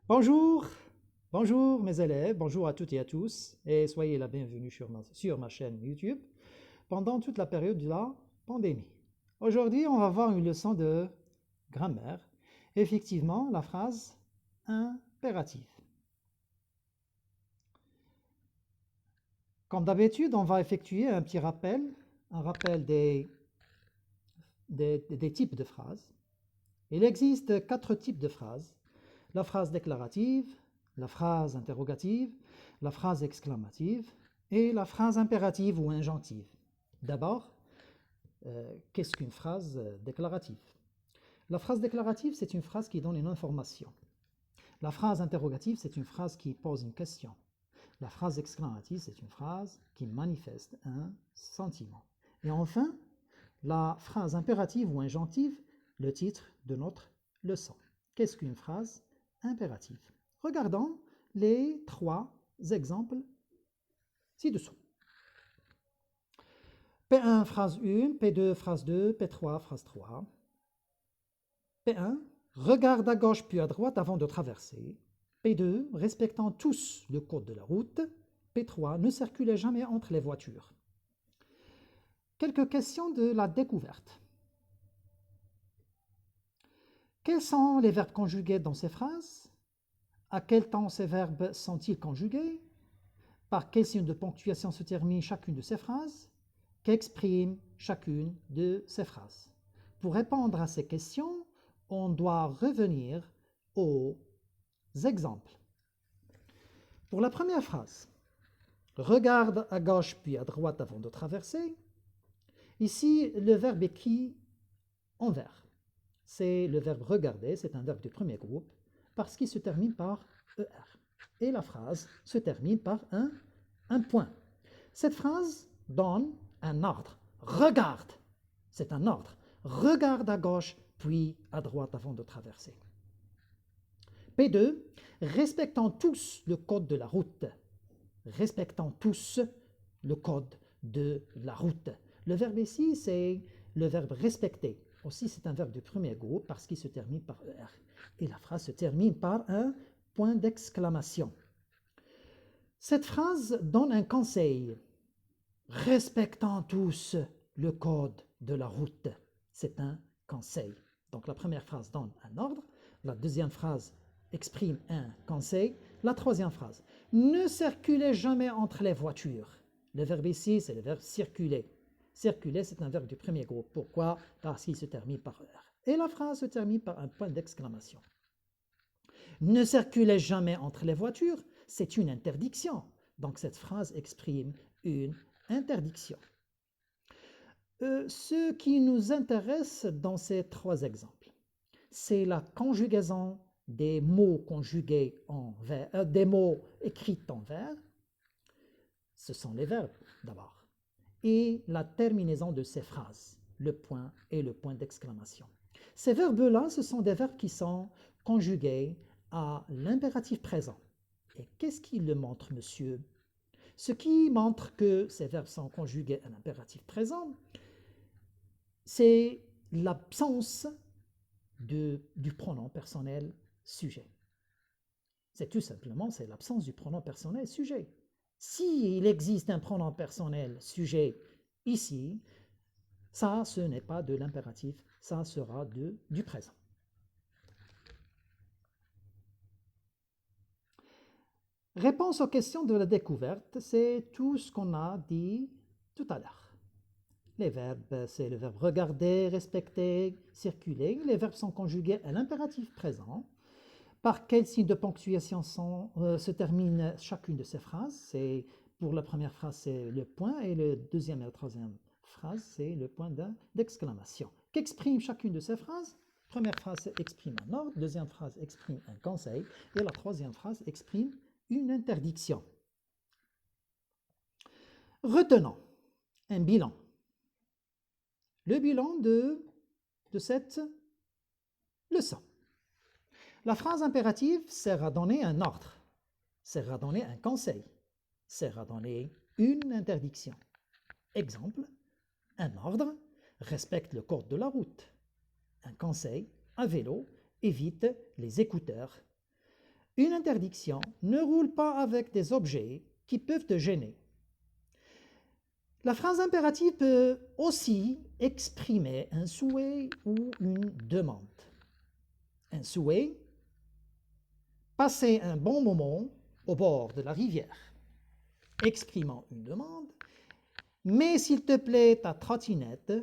Bonjour, bonjour mes élèves, bonjour à toutes et à tous, et soyez la bienvenue sur ma chaîne YouTube pendant toute la période de la pandémie. Aujourd'hui, on va voir une leçon de grammaire. Effectivement, la phrase impérative. Comme d'habitude, on va effectuer un petit rappel, un rappel des types de phrases. Il existe 4 types de phrases. La phrase déclarative, la phrase interrogative, la phrase exclamative et la phrase impérative ou injonctive. D'abord, qu'est-ce qu'une phrase déclarative? La phrase déclarative, c'est une phrase qui donne une information. La phrase interrogative, c'est une phrase qui pose une question. La phrase exclamative, c'est une phrase qui manifeste un sentiment. Et enfin, la phrase impérative ou injonctive, le titre de notre leçon. Qu'est-ce qu'une phrase impérative? Regardons les 3 exemples ci-dessous. P1, phrase 1, P2, phrase 2, P3, phrase 3. P1, regarde à gauche puis à droite avant de traverser. P2, respectant tous le code de la route. P3, ne circulez jamais entre les voitures. Quelques questions de la découverte. Quels sont les verbes conjugués dans ces phrases? À quel temps ces verbes sont-ils conjugués? Par quel signe de ponctuation se termine chacune de ces phrases? Qu'exprime chacune de ces phrases? Pour répondre à ces questions, on doit revenir aux exemples. Pour la première phrase, regarde à gauche puis à droite avant de traverser. Ici, le verbe est écrit en vert. C'est le verbe regarder, c'est un verbe du premier groupe, parce qu'il se termine par ER. Et la phrase se termine par un point. Cette phrase donne un ordre. Regarde, c'est un ordre. Regarde à gauche, puis à droite avant de traverser. P2, respectons tous le code de la route. Respectons tous le code de la route. Le verbe ici, c'est le verbe respecter. Aussi, c'est un verbe du premier groupe parce qu'il se termine par ER. Et la phrase se termine par un point d'exclamation. Cette phrase donne un conseil. Respectons tous le code de la route. C'est un conseil. Donc la première phrase donne un ordre, la deuxième phrase exprime un conseil, la troisième phrase, ne circulez jamais entre les voitures. Le verbe ici, c'est le verbe circuler. Circuler, c'est un verbe du premier groupe. Pourquoi? Parce qu'il se termine par R. Et la phrase se termine par un point d'exclamation. Ne circulez jamais entre les voitures, c'est une interdiction. Donc cette phrase exprime une interdiction. Ce qui nous intéresse dans ces 3 exemples, c'est la conjugaison des mots conjugués en vers, des mots écrits en vers. Ce sont les verbes d'abord. Et la terminaison de ces phrases, le point et le point d'exclamation. Ces verbes-là, ce sont des verbes qui sont conjugués à l'impératif présent. Et qu'est-ce qui le montre, monsieur? Ce qui montre que ces verbes sont conjugués à l'impératif présent, c'est l'absence du pronom personnel sujet. C'est tout simplement, c'est l'absence du pronom personnel sujet. S'il existe un pronom personnel sujet ici, ça, ce n'est pas de l'impératif, ça sera du présent. Réponse aux questions de la découverte, c'est tout ce qu'on a dit tout à l'heure. Les verbes, c'est le verbe regarder, respecter, circuler. Les verbes sont conjugués à l'impératif présent. Par quel signe de ponctuation se termine chacune de ces phrases? Pour la première phrase, c'est le point, et la deuxième et la troisième phrase, c'est le point d'exclamation. Qu'exprime chacune de ces phrases? Première phrase exprime un ordre, deuxième phrase exprime un conseil, et la troisième phrase exprime une interdiction. Retenons un bilan. Le bilan de cette leçon. La phrase impérative sert à donner un ordre, sert à donner un conseil, sert à donner une interdiction. Exemple, un ordre, respecte le code de la route. Un conseil, à vélo, évite les écouteurs. Une interdiction ne roule pas avec des objets qui peuvent te gêner. La phrase impérative peut aussi exprimer un souhait ou une demande. Un souhait, passer un bon moment au bord de la rivière. Exprimant une demande, mets s'il te plaît ta trottinette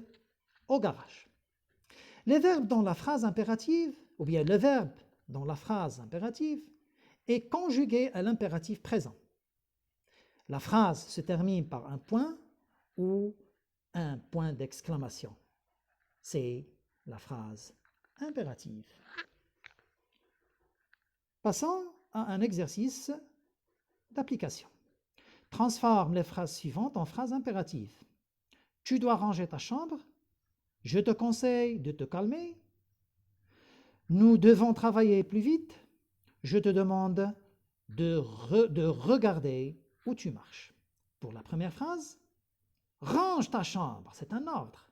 au garage. Les verbes dans la phrase impérative, ou bien le verbe dans la phrase impérative, est conjugué à l'impératif présent. La phrase se termine par un point ou un point d'exclamation. C'est la phrase impérative. Passons à un exercice d'application. Transforme les phrases suivantes en phrases impératives. Tu dois ranger ta chambre. Je te conseille de te calmer. Nous devons travailler plus vite. Je te demande de regarder où tu marches. Pour la première phrase, range ta chambre, c'est un ordre.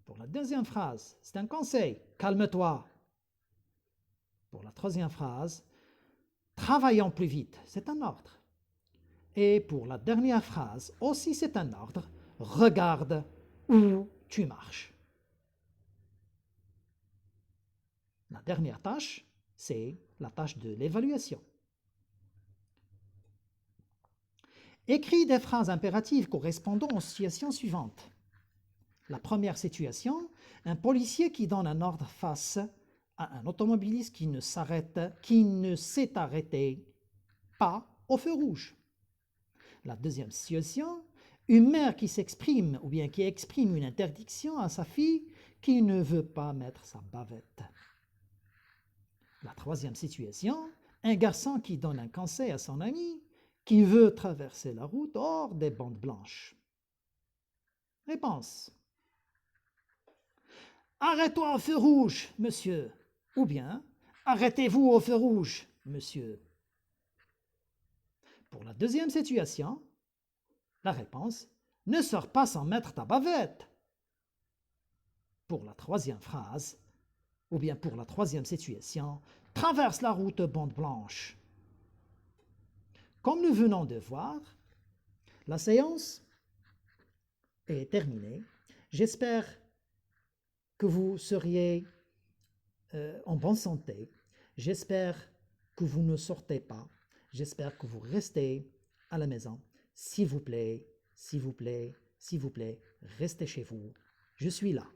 Pour la deuxième phrase, c'est un conseil, calme-toi. Pour la troisième phrase, travaillons plus vite, c'est un ordre. Et pour la dernière phrase, aussi c'est un ordre, regarde où tu marches. La dernière tâche, c'est la tâche de l'évaluation. Écris des phrases impératives correspondant aux situations suivantes. La première situation, un policier qui donne un ordre face à un automobiliste qui ne s'est arrêté pas au feu rouge. La deuxième situation, une mère qui s'exprime ou bien qui exprime une interdiction à sa fille qui ne veut pas mettre sa bavette. La troisième situation, un garçon qui donne un conseil à son ami qui veut traverser la route hors des bandes blanches. Réponse. Arrête-toi au feu rouge, monsieur. Ou bien, arrêtez-vous au feu rouge, monsieur. Pour la deuxième situation, la réponse, ne sors pas sans mettre ta bavette. Pour la troisième phrase, ou bien pour la troisième situation, traverse la route bande blanche. Comme nous venons de voir, la séance est terminée. J'espère que vous seriez en bonne santé. J'espère que vous ne sortez pas. J'espère que vous restez à la maison. S'il vous plaît, s'il vous plaît, s'il vous plaît, restez chez vous. Je suis là.